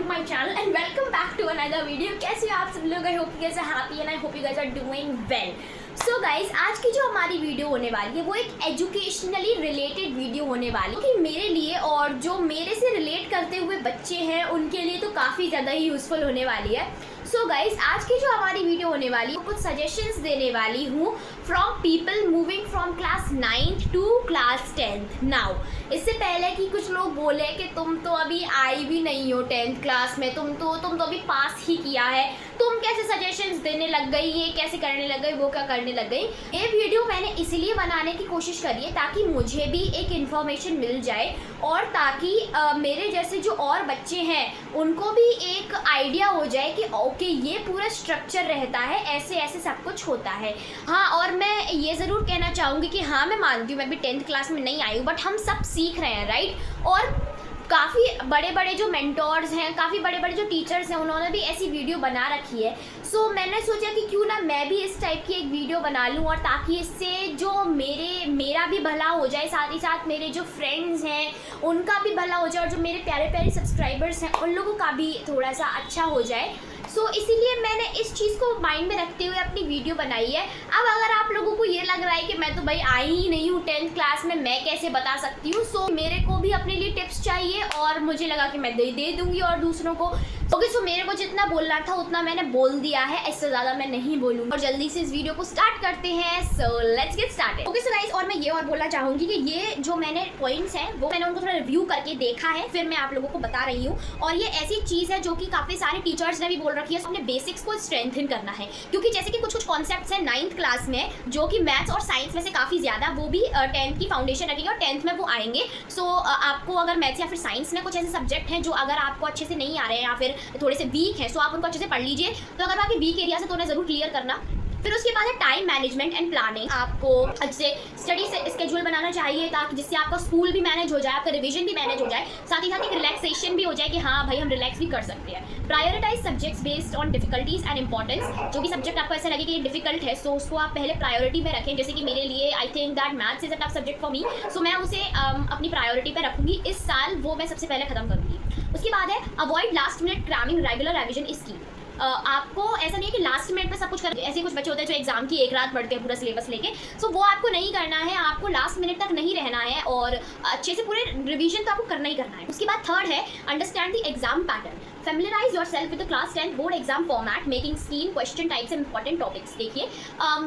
to my channel and welcome back to another video। कैसे हो आप सब लोग? I hope you guys are happy and I hope you guys are doing well. So guys, आज की जो हमारी वीडियो होने वाली है वो एक एजुकेशनली रिलेटेड वीडियो होने वाली है कि मेरे लिए और जो मेरे से रिलेट करते हुए बच्चे हैं उनके लिए तो काफ़ी ज़्यादा ही यूज़फुल होने वाली है। सो गाइस, आज की जो हमारी वीडियो होने वाली है कुछ सजेशंस देने वाली हूँ from people moving from class 9th to class 10th now. इससे पहले कि कुछ लोग बोले कि तुम तो अभी आई भी नहीं हो 10th क्लास में, तुम तो अभी पास ही किया है, तुम कैसे सजेशंस देने लग गई, ये कैसे करने लग गई, वो क्या करने लग गई। ये वीडियो मैंने इसीलिए बनाने की कोशिश करी है ताकि मुझे भी एक इन्फॉर्मेशन मिल जाए और ताकि मेरे जैसे जो और बच्चे हैं उनको भी एक आइडिया हो जाए कि ओके ये पूरा स्ट्रक्चर रहता है, ऐसे ऐसे सब कुछ होता है। हाँ, और मैं ये ज़रूर कहना चाहूँगी कि हाँ मैं मानती हूँ मैं भी 10th क्लास में नहीं आई हूँ, बट हम सब सीख रहे हैं, राइट। और काफ़ी बड़े बड़े जो मेंटोर्स हैं, काफ़ी बड़े बड़े जो टीचर्स हैं, उन्होंने भी ऐसी वीडियो बना रखी है। सो मैंने सोचा कि क्यों ना मैं भी इस टाइप की एक वीडियो बना लूँ और ताकि इससे जो मेरा भी भला हो जाए, साथ ही साथ मेरे जो फ्रेंड्स हैं उनका भी भला हो जाए और जो मेरे प्यारे प्यारे सब्सक्राइबर्स हैं उन लोगों का भी थोड़ा सा अच्छा हो जाए। सो इसीलिए मैंने इस चीज़ को माइंड में रखते हुए अपनी वीडियो बनाई है। अब अगर आप लोगों को ये लग रहा है कि मैं तो भाई आई ही नहीं हूँ 10th क्लास में, मैं कैसे बता सकती हूँ, सो मेरे को भी अपने लिए टिप्स चाहिए और मुझे लगा कि मैं दे दूँगी और दूसरों को। ओके, सो मेरे को जितना बोलना था उतना मैंने बोल दिया है, इससे ज़्यादा मैं नहीं बोलूँगी और जल्दी से इस वीडियो को स्टार्ट करते हैं। So let's get started. Okay so guys, और मैं ये और बोलना चाहूँगी कि ये जो मैंने पॉइंट्स हैं वो मैंने उनको थोड़ा रिव्यू करके देखा है, फिर मैं आप लोगों को बता रही हूँ। और ये ऐसी चीज़ है जो कि काफ़ी सारे टीचर्स ने भी बोल रखी है, अपने बेसिक्स को स्ट्रेंथन करना है। क्योंकि जैसे कि कुछ कॉन्सेप्ट्स हैं 9th क्लास में जो कि मैथ्स और साइंस में से काफ़ी ज़्यादा, वो भी 10th की फाउंडेशन रखेंगे और 10th में वो आएंगे। सो आपको अगर मैथ्स या फिर साइंस में कुछ ऐसे सब्जेक्ट हैं जो अगर आपको अच्छे से नहीं आ रहे हैं या फिर थोड़े से वीक हैं, सो आप उनको अच्छे से पढ़ लीजिए। तो अगर आपके वीक एरिया से तो उन्हें ज़रूर क्लियर करना। फिर उसके बाद है टाइम मैनेजमेंट एंड प्लानिंग। आपको अच्छे से स्टडी से स्केड्यूल बनाना चाहिए ताकि जिससे आपका स्कूल भी मैनेज हो जाए, आपका रिवीजन भी मैनेज हो जाए, साथ ही साथ एक रिलैक्सेशन भी हो जाए कि हाँ भाई हम रिलैक्स भी कर सकते हैं। Prioritize subjects based on difficulties and importance. जो भी सब्जेक्ट आपको ऐसा लगे कि ये डिफिकल्ट है, सो उसको आप पहले प्रायोरिटी में रखें। जैसे कि मेरे लिए I think that maths is a tough subject for me, so मैं उसे अपनी प्रायोरिटी पर रखूँगी। इस साल वो मैं सबसे पहले खत्म करूँगी। उसके बाद है avoid last minute cramming, regular revision is की। आपको ऐसा नहीं है कि लास्ट मिनट में सब कुछ कर, ऐसे कुछ बच्चे होते हैं जो एग्जाम की एक रात पढ़ते हैं पूरा सिलेबस लेके, सो वो आपको नहीं करना है। आपको लास्ट मिनट तक नहीं रहना है और अच्छे से पूरे रिवीजन तो आपको करना ही करना है। उसके बाद थर्ड है understand the exam pattern, familiarize yourself with the class 10 board exam format, making scheme, question types and important topics। देखिए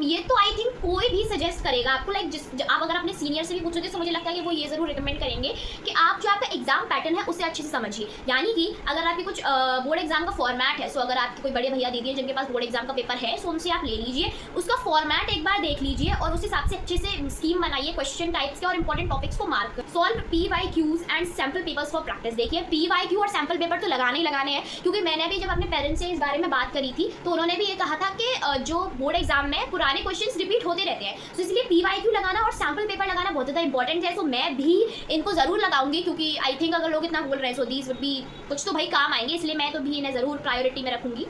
ये तो आई थिंक कोई भी सजेस्ट करेगा आपको, लाइक आप अगर अपने सीनियर से भी पूछोगे तो मुझे लगता है कि वो ये ज़रूर रिकमेंड करेंगे कि आप जो आपका एग्जाम पैटर्न है उसे अच्छे से समझिए। यानी कि अगर आपकी कुछ बोर्ड एग्जाम का फॉर्मेट है, सो अगर आपके कोई बड़े भैया दीदी हैं जिनके पास बोर्ड एग्जाम का पेपर है, सो उनसे आप ले लीजिए, उसका फॉर्मेट एक बार देख लीजिए और उस हिसाब से अच्छे से स्कीम बनाइए, क्वेश्चन टाइप्स के और इंपॉर्टेंट टॉपिक्स को मार्क कर। Solve PYQs and sample papers for practice. देखिए PYQ और सैम्पल पेपर तो लगाने ही लगाने हैं, क्योंकि मैंने भी जब अपने पेरेंट्स से इस बारे में बात करी थी तो उन्होंने भी ये कहा था कि जो बोर्ड एग्जाम में पुराने क्वेश्चंस रिपीट होते रहते हैं, तो इसलिए PYQ लगाना और सैम्पल पेपर लगाना बहुत ज़्यादा इंपॉर्टेंट है। तो मैं भी इनको ज़रूर लगाऊंगी क्योंकि आई थिंक अगर लोग इतना बोल रहे हैं सो दीज वुड बी कुछ तो भाई काम आएंगे, इसलिए मैं तो भी इन्हें ज़रूर प्रायोरिटी में रखूंगी।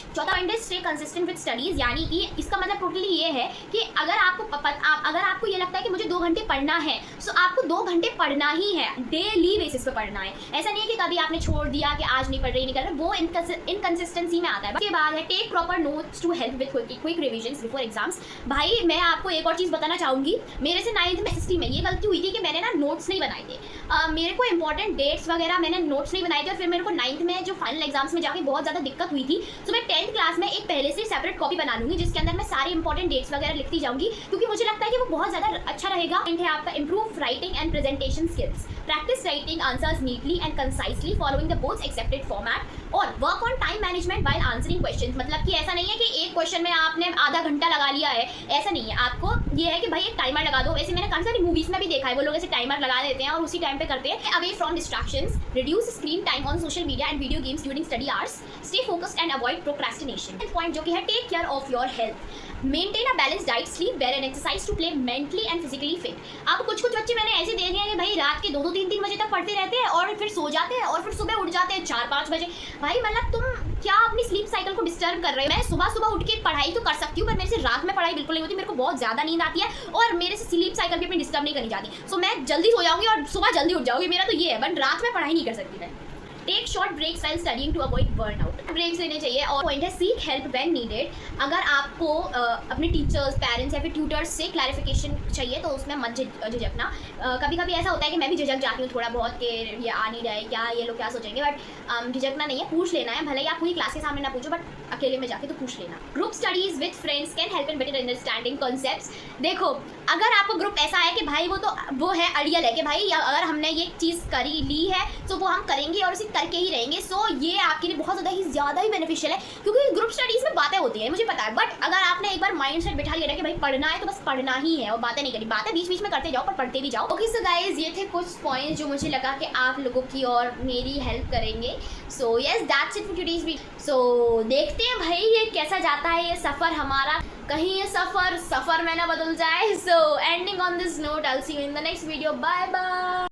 चौथा पॉइंट है स्टे कंसिस्टेंट विद स्टडीज़। यानी कि इसका मतलब टोटली ये है कि अगर आपको ये लगता है कि मुझे 2 घंटे पढ़ना है, सो आपको 2 घंटे पढ़ना ही है, डेली बेसिस पे पढ़ना है। ऐसा नहीं है कि कभी आपने छोड़ दिया कि आज नहीं पढ़ रही, नहीं कर रहे, वो इनकंसिस्टेंसी में आता है। उसके बाद है take proper notes to help with quick revisions before exams. भाई मैं आपको एक और चीज़ बताना चाहूँगी, मेरे से 9th में SST में ये गलती हुई थी कि मैंने ना नोट्स नहीं बनाए थे। मेरे को इंपॉर्टेंट डेट्स वगैरह मैंने नोट्स नहीं बनाए थे और फिर मेरे को 9th में जो फाइनल एग्जाम्स में जाके बहुत ज़्यादा दिक्कत हुई थी। सो मैं 10th क्लास में एक पहले से सेपरेट कॉपी बना लूँगी जिसके अंदर मैं सारे इंपॉर्टेंट डेट्स वगैरह लिखती जाऊँगी, क्योंकि मुझे लगता है कि वो बहुत ज़्यादा अच्छा रहेगा। है आपका improve writing and presentation skills, practice writing answers neatly and concisely following the both accepted format और work on time management while answering questions. मतलब कि ऐसा नहीं है कि एक क्वेश्चन में आपने आधा घंटा लगा लिया है, ऐसा नहीं है। आपको ये है कि भाई एक टाइमर लगा दो। ऐसे मैंने काफ़ी सारी मूवीज़ में भी देखा है, वो लोग ऐसे टाइमर लगा देते हैं और उसी टाइम पे करते हैं। Away from distractions, reduce screen time on social media and video games during study hours, stay focused and avoid procrastination. Point जो कि है take care of your health, maintain a balance diet, sleep well and exercise to play mentally and physically fit. अब कुछ बच्चे मैंने ऐसे देखे हैं कि भाई रात के 2-2, 3-3 बजे तक पढ़ते रहते हैं और फिर सो जाते हैं और फिर सुबह उठ जाते हैं 4-5 बजे। भाई मतलब तुम क्या अपनी स्लीप साइकिल को डिस्टर्ब कर रहे हो? मैं सुबह उठ के पढ़ाई तो कर सकती हूँ, पर मेरे से रात में पढ़ाई बिल्कुल नहीं होती। मेरे को बहुत ज़्यादा नींद आती है और मेरे से स्लीप साइकिल भी अपनी डिस्टर्ब नहीं करनी चाहती। सो मैं जल्दी सो जाऊँगी और सुबह जल्दी उठ जाऊँगी, मेरा तो ये है, बट रात में पढ़ाई नहीं कर सकती मैं। Take short breaks while studying to avoid burnout, breaks लेने चाहिए। और पॉइंट है सीक हेल्प व्हेन नीडेड, अगर आपको अपने टीचर्स, पेरेंट्स या फिर ट्यूटर्स से क्लैरिफिकेशन चाहिए तो उसमें मत झिझकना। कभी कभी ऐसा होता है कि मैं भी झिझक जाती हूँ थोड़ा बहुत कि ये आ नहीं रहा है क्या, ये लोग क्या सोचेंगे, बट झिझकना नहीं है, पूछ लेना है। भले ही आप पूरी क्लास के सामने ना पूछो, बट अकेले में जाके तो पूछ लेना। Group studies with friends can help in better understanding concepts. देखो अगर आपका ग्रुप ऐसा है कि भाई वो है अड़ियल है कि भाई अगर हमने ये चीज़ करी ली है तो वो हम करेंगे और उसे करके ही रहेंगे, सो ये आपके लिए बहुत ज़्यादा ही बेनिफिशियल है, क्योंकि ग्रुप स्टडीज़ में बातें होती हैं, मुझे पता है। बट अगर आपने एक बार माइंड सेट बिठा लिया ना कि भाई पढ़ना है तो बस पढ़ना ही है और बातें नहीं करी, बातें बीच बीच में करते जाओ पर पढ़ते भी जाओ। ओके सो गाइज, ये थे कुछ पॉइंट्स जो मुझे लगा कि आप लोगों की और मेरी हेल्प करेंगे। So yes, that's it for today's video. So देखते हैं भाई ये कैसा जाता है ये सफ़र हमारा, कहीं ये सफ़र में ना बदल जाए। So ending on this note, I will see you in the next video, bye bye.